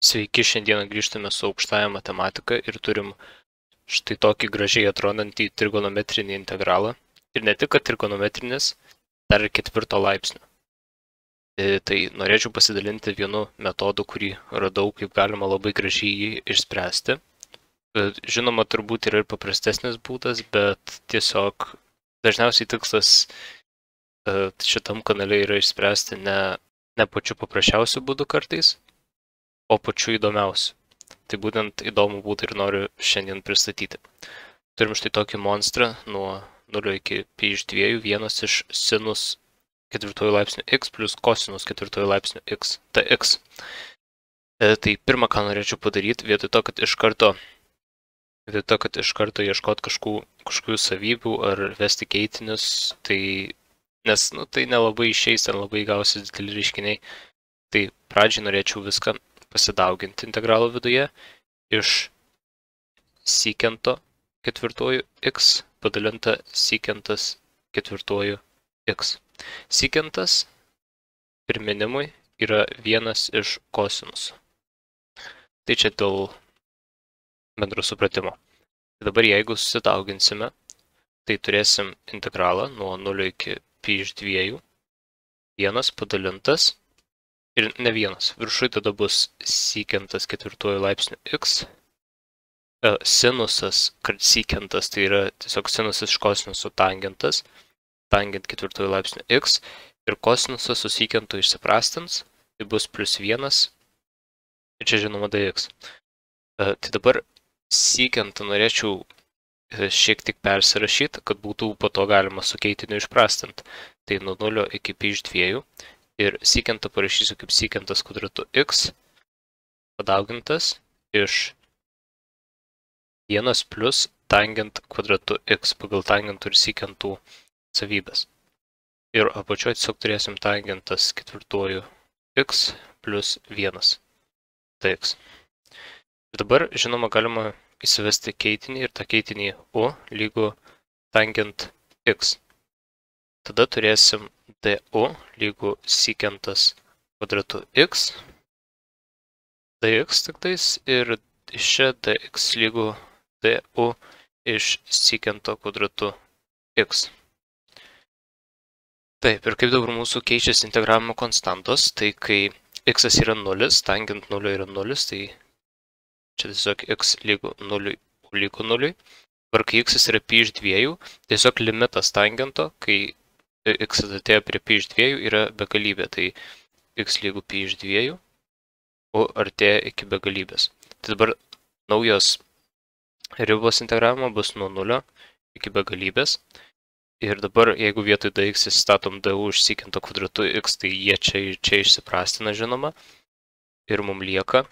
Sveiki, šiandieną grįžtame su aukštąja matematika ir turim štai tokį gražiai atrodantį trigonometrinį integralą. Ir ne tik, kad trigonometrinis, dar ir 4 laipsnio. Tai norėčiau pasidalinti vienu metodu, kurį radau, kaip galima labai gražiai jį išspręsti. Žinoma, turbūt yra ir paprastesnis būdas, bet tiesiog dažniausiai tikslas šitam kanale yra išspręsti ne pačiu paprasčiausiu būdu kartais, o pačiu įdomiausiu. Tai būtent įdomų būdą ir noriu šiandien pristatyti. Turim štai tokį monstrą nuo 0 iki pi iš 2, vienas iš sinus 4 laipsnio x plus kosinus 4 laipsnio x, tx. Tai pirmą, ką norėčiau padaryti, vietoj to, kad iš karto ieškot kažkokių savybių ar vesti keitinius, nes tai nelabai išeis, ten labai gausis dideli reiškiniai. Tai pradžiai norėčiau viską pasidauginti integralo viduje iš sekento 4 x padalinta sekentas 4 x. Sekentas priminimui yra vienas iš kosinusų. Tai čia dėl bendro supratimo. Dabar jeigu susidauginsime, tai turėsim integralą nuo 0 iki pi iš 2, vienas padalintas. Ir ne vienas. Viršui tada bus sekentas 4 laipsnio x. Sinusas, kad sekentas, tai yra tiesiog sinusas iš kosinuso tangentas. Tangent 4 laipsnio x. Ir kosinusas su sekentu išsiprastins. Tai bus plus 1. Ir čia žinoma dx. Tai dabar sekentą norėčiau šiek tiek persirašyti, kad būtų po to galima su keitiniu išprastinti. Tai nuo 0 iki pi iš 2. Ir sekentą parašysiu kaip sekentas kvadratu x padaugintas iš 1 plus tangent kvadratu x pagal tangentų ir sekentų savybės. Ir apačioje tiesiog turėsim tangentas 4 x plus 1 tx. Ir dabar, žinoma, galima įsivesti keitinį ir tą keitinį u lygu tangent x. Tada turėsim du lygu sekentas kvadratu x, dx tiktais ir iš čia dx lygu du iš sekento kvadratu x. Taip, ir kaip dabar mūsų keičiasi integravimo konstantos, tai kai x yra 0, tangent 0 yra 0, tai čia tiesiog x lygu 0, lygu 0. Dabar kai x yra pi iš 2, tiesiog limitas tangento, kai x atėjo prie pi iš 2 yra begalybė, tai x lygu pi iš 2, o artėja iki begalybės. Tai dabar naujos ribos integravimo bus nuo 0 iki begalybės. Ir dabar, jeigu vietoj dx įstatom du iš sekento kvadratu x, tai jie čia išsiprastina, žinoma. Ir mums lieka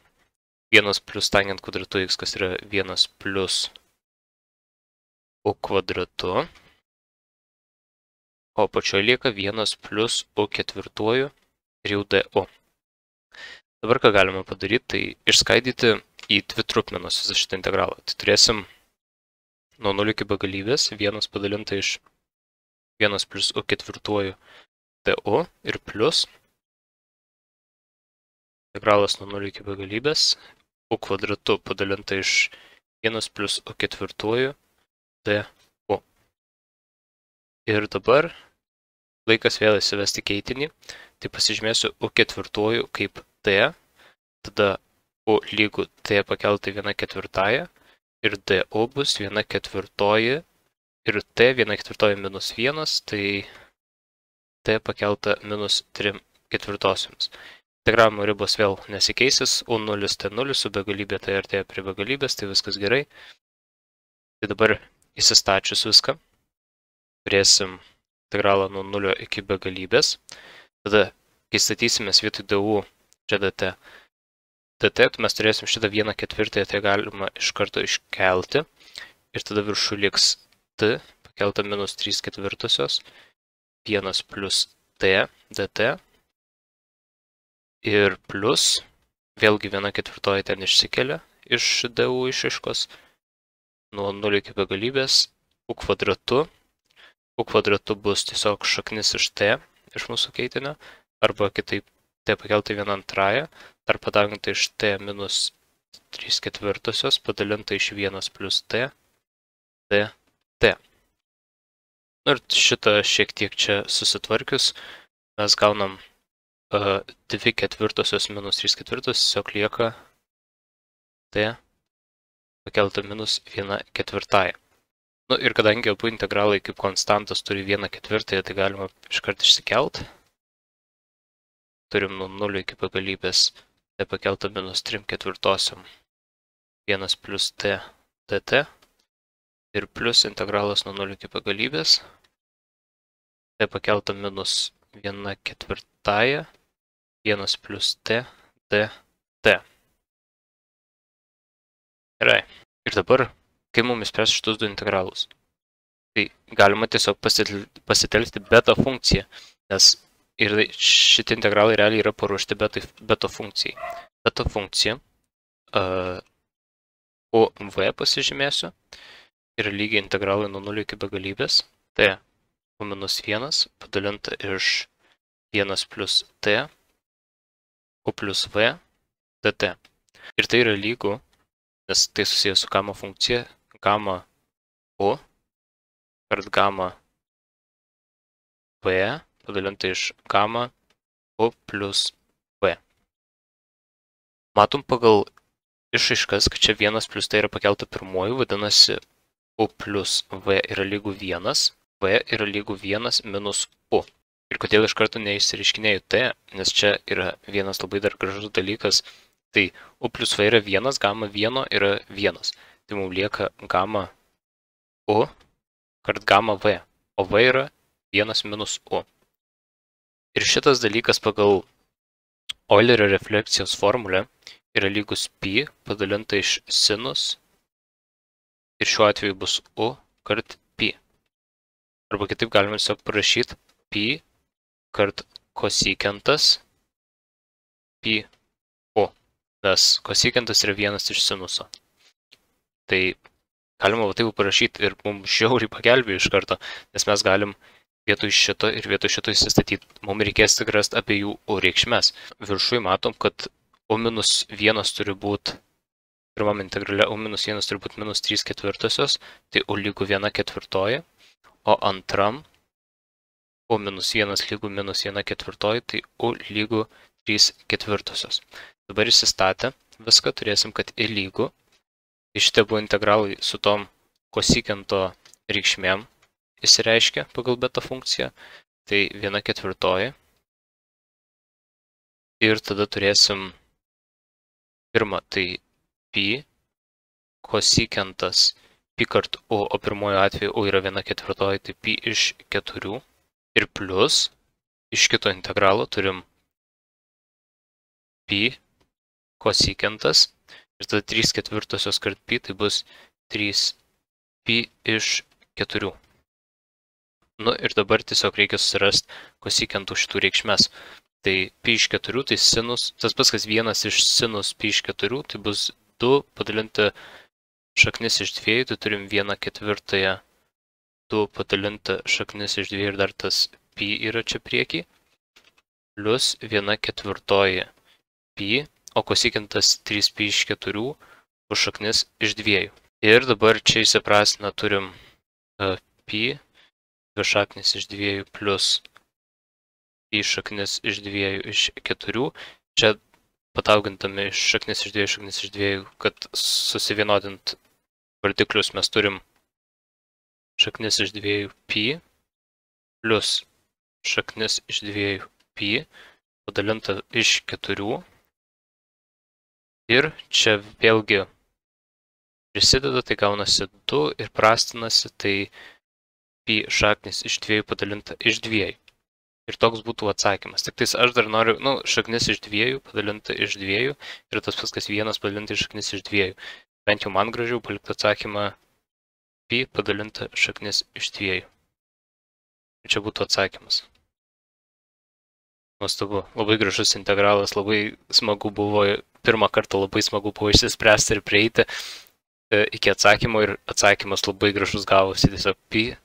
1 plus tangent kvadratu x, kas yra 1 plus u kvadratu. O pačioje lieka 1 plus u ketvirtuoju ir jau du. Dabar ką galime padaryti, tai išskaidyti į dvi trupmenas visą šitą integralą. Tai turėsim nuo 0 iki begalybės 1 padalinta iš 1 plus u ketvirtuoju du ir plus integralas nuo 0 iki begalybės u kvadratu padalinta iš 1 plus u ketvirtuoju du. Ir dabar laikas vėl įsivesti keitinį, tai pasižymėsiu u ketvirtuoju kaip t, tada u lygu t pakeltai 1/4 ir du bus 1/4 ir t 1/4 minus 1, tai t pakelta minus 3/4. Integravimo ribos vėl nesikeisis, u0 t0 su begalybė tai artėja prie begalybės, tai viskas gerai. Tai dabar įsistačius viską. Turėsim integralą nuo 0 iki begalybės. Tada, kai statysimės vietoj du čia dt, mes turėsim šitą 1/4, tai galima iš karto iškelti. Ir tada viršų liks t, pakelta minus 3/4, 1 plus t dt. Ir plus, vėlgi 1/4 ten išsikelia iš du išraiškos. Nuo 0 iki begalybės u kvadratu. U kvadratu bus tiesiog šaknis iš t, iš mūsų keitinio, arba kitaip t pakeltai 1/2, dar padauginta iš t minus 3/4 padalinta iš 1 plus t, dt. Ir šitą šiek tiek čia susitvarkius, mes gaunam 2/4 minus 3/4, tiesiog lieka t pakelta minus 1/4. Nu ir kadangi abu integralai kaip konstantas turi 1/4, tai galima iškart išsikelt. Turim nuo 0 iki begalybės t pakelta minus 3/4, 1 plus t dt. Ir plus integralas nuo 0 iki begalybės, t pakelta minus 1/4, 1 plus t dt. Gerai. Ir dabar, kai mums spręs šitus du integralus, tai galima tiesiog pasitelkti beta funkciją, nes ir šitie integralai realiai yra paruošti beta funkcijai. Beta funkcija, UV pasižymėsiu, yra lygiai integralai nuo 0 iki begalybės, t u minus 1 padalinta iš 1 plus t u plus v dt. Ir tai yra lygu, nes tai susijęs su gamma funkcija, gamma u kart gamma v padalinta iš gamma u plus v. Matom pagal išraiškas, kad čia 1 plus t yra pakelta pirmuoju, vadinasi u plus v yra lygu 1, v yra lygu 1 minus u. Ir kodėl iš karto neišsireiškinėjau t, nes čia yra vienas labai dar gražus dalykas, tai u plus v yra 1, gamma 1 yra 1. Tai mums lieka gamma u kart gamma v, o v yra 1 minus u. Ir šitas dalykas pagal Eulerio refleksijos formulę yra lygus pi padalinta iš sinus ir šiuo atveju bus u kart pi. Arba kitaip galime tiesiog parašyti pi kart kosikentas pi u, nes kosikentas yra vienas iš sinuso. Tai galima taip parašyti ir mums žiauriai pagelbėjo iš karto, nes mes galim vietoj šito ir vietoj šito įsistatyti. Mums reikės tik rasti abiejų u reikšmes. Viršui matom, kad u minus 1 turi būti, pirmam integrale u minus 1 turi būti minus 3/4, tai u lygu 1/4, o antram u minus 1 lygu minus 1/4, tai u lygu 3/4. Dabar įsistatę viską turėsim, kad i lygu. Šitie buvo integralai su tom kosikento reikšmėm įsireiškia pagal beta funkciją, tai 1/4. Ir tada turėsim pirmą, tai pi kosikentas pi kart u, o pirmojo atveju u yra 1/4, tai pi iš 4. Ir plus iš kito integralo turim pi kosikentas ir tada 3/4 kart pi, tai bus 3 pi iš 4. Nu ir dabar tiesiog reikia susirasti kosikentų šitų reikšmes. Tai pi iš 4, tai sinus, tas pats kas 1 iš sinus pi iš 4, tai bus 2 padalinta šaknis iš 2, tai turim 1/4, 2 padalinta šaknis iš 2 ir dar tas pi yra čia priekį, plus 1/4 pi, o kosikentas 3 pi iš 4 už šaknis iš 2. Ir dabar čia įsiprastina turim pi, 2 šaknis iš 2 plus pi šaknis iš 2 iš 4. Čia padaugintami iš šaknis iš 2 šaknis iš 2, kad susivienodint vardiklius mes turim šaknis iš 2 pi plus šaknis iš 2 pi padalinta iš 4. Ir čia vėlgi prisideda, tai gaunasi 2 ir prastinasi, tai pi šaknis iš 2 padalinta iš 2. Ir toks būtų atsakymas. Tik tais aš dar noriu, šaknis iš 2 padalinta iš 2 ir tas pats kas 1 padalinta iš šaknis iš 2. Bent jau man gražiau palikti atsakymą pi padalinta šaknis iš 2. Ir čia būtų atsakymas. Nuostabu, labai gražus integralas, labai smagu buvo, pirmą kartą labai smagu buvo išsispręsti ir prieiti iki atsakymo ir atsakymas labai gražus gavosi, tiesiog pi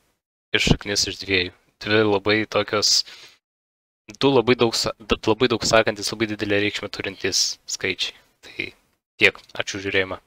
ir šaknis iš 2. Dvi labai tokios Du labai daug sakantis, labai didelę reikšmę turintys skaičiai. Tai tiek, ačiū žiūrėjimą.